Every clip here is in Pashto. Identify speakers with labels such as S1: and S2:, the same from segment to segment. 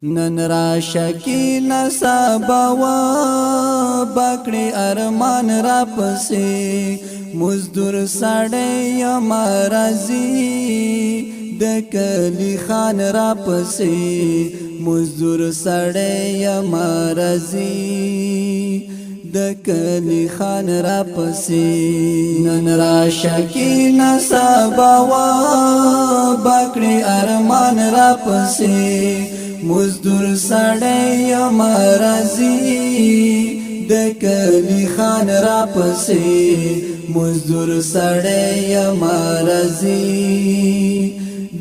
S1: نن را شکی نصابا و بکڑی ارمان را پسی مزدور ساڑی مرازی دکلی خان را پسی مزدور ساڑی مرازی دکلی خان را پسی نن را شکی نصابا و بکڑی ارمان را پسی مزدور ساڑی مرازی دکلی خان را پسی مزدور ساڑی مرازی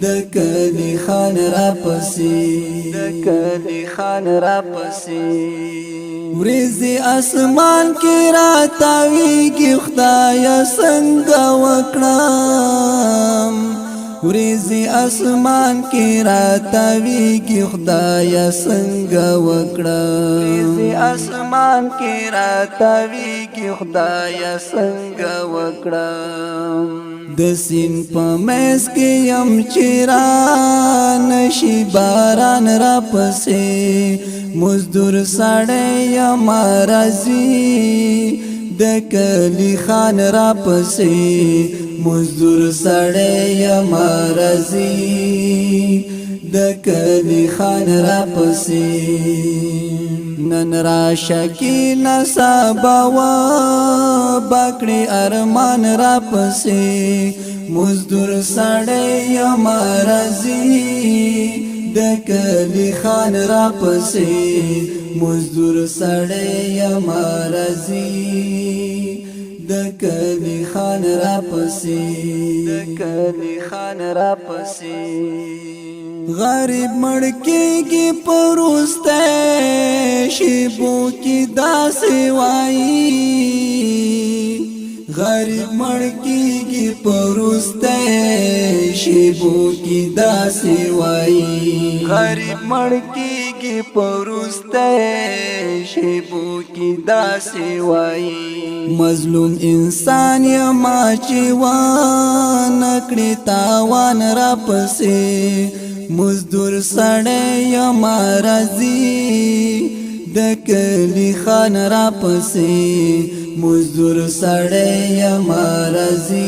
S1: دکلی خان را پسی دکلی خان را پسی ورزی اسمان کی راتاویگی خدایا سنگا وکڑام ورزی اسمان کی راتاویگی خدایا سنگا وکڑام ورزی اسمان کی راتاویگی خدایا سنگا وکڑام دسین پمیس کی یم چیران نشی باران را پسی مزدور ساڑی مرازی دکلی خان را پسی مزدور ساڑی مرازی دکلی خان را پسی نن را شکی نصابا و بکڑی ارمان را پسی مزدور ساڑی مرازی دکلی خان را پسی مزدور ساڑی مرازی دکلی خان را پسی دکلی خان را پسی غریب مڑکی کی پروستے شیبوں کی داسی وائی غریب مڑکی کی پروستے شیبوں کی داسی وائی غریب مڑکی کی پروستے شیبوں کی داسی وائی مظلوم انسان یما چیوان نکڑی تاوان را پسی مزدور ساڑی مرازی دکلی خان را پسی مزدور ساڑی مرازی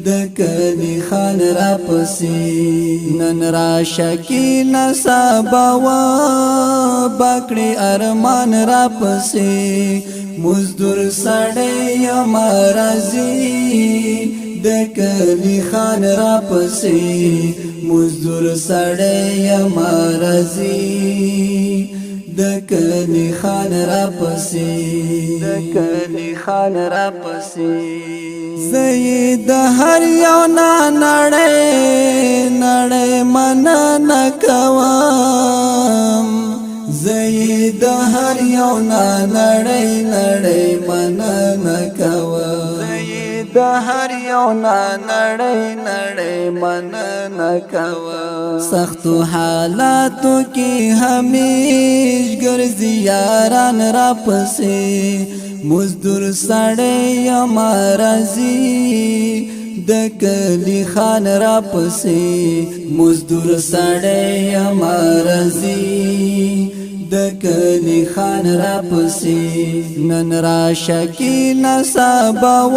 S1: دکلی خان را پسی نن را شکی نصابا و بکڑی ارمان را پسی مزدور ساڑی مرازی دکلی خان را پسی مزدور ساڑی مرازی دکلی خان را پسی دکلی خان را پسی زید هر یو نړۍ نړۍ منا نکوام زید هر یو نړۍ نړۍ منا نکوام زید هر یو نړۍ نړۍ منا نکوام سختو حالاتو کی همیش ګرځي یاران را پسې مزدور ساڑی مرازی دکلی خان را پسی مزدور ساڑی مرازی دکلی خان را پسی نن را شکی نصابا و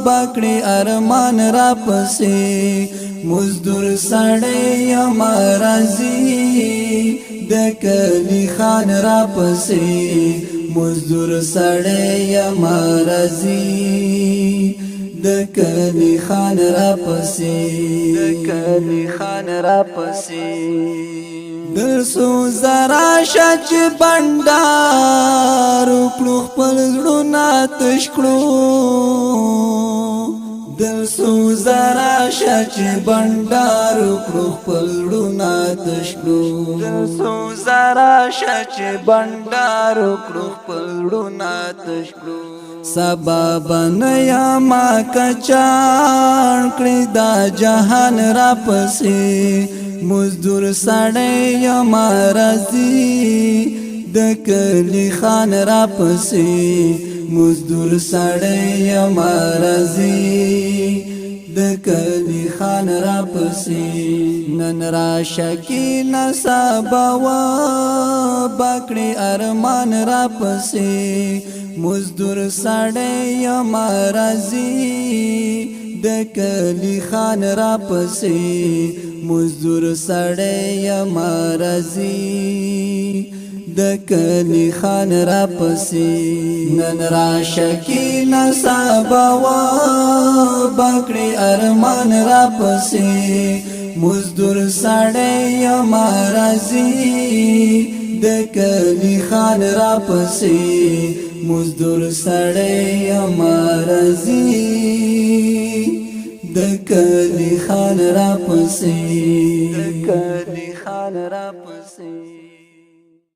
S1: بکڑی ارمان را پسی مزدور ساڑی مرازی دکلی خان را پسی مزدور ساڑی مرازی دکلی خان را پسی دکلی خان را پسی دل سو زرا شچ بندار کلو خپل زړونه تش کړو دل سو زرا شچ بندار کلو خپل زړونه تش کړو دل سو زرا شچ بندار کلو خپل زړونه تش کړو سبب نیا ما کچان کړی دا جهان را پسې مزدور ساڑی مرازی دکلی خان را پسی مزدور ساڑی مرازی د کلی خان را پسی نن را شکی نصابا و باکړي ارمان را پسی مزدور سړی یم راځي د کلی خان را پسی مزدور سړی یم راځي د کلی خان را پسی نن را شکی نصابا و باکړي ارمان را پسی مزدور سړی یم راځي د کلی خان را پسی مزدور سړی یم راځي د کلی خان را پسی د کلی خان را پسی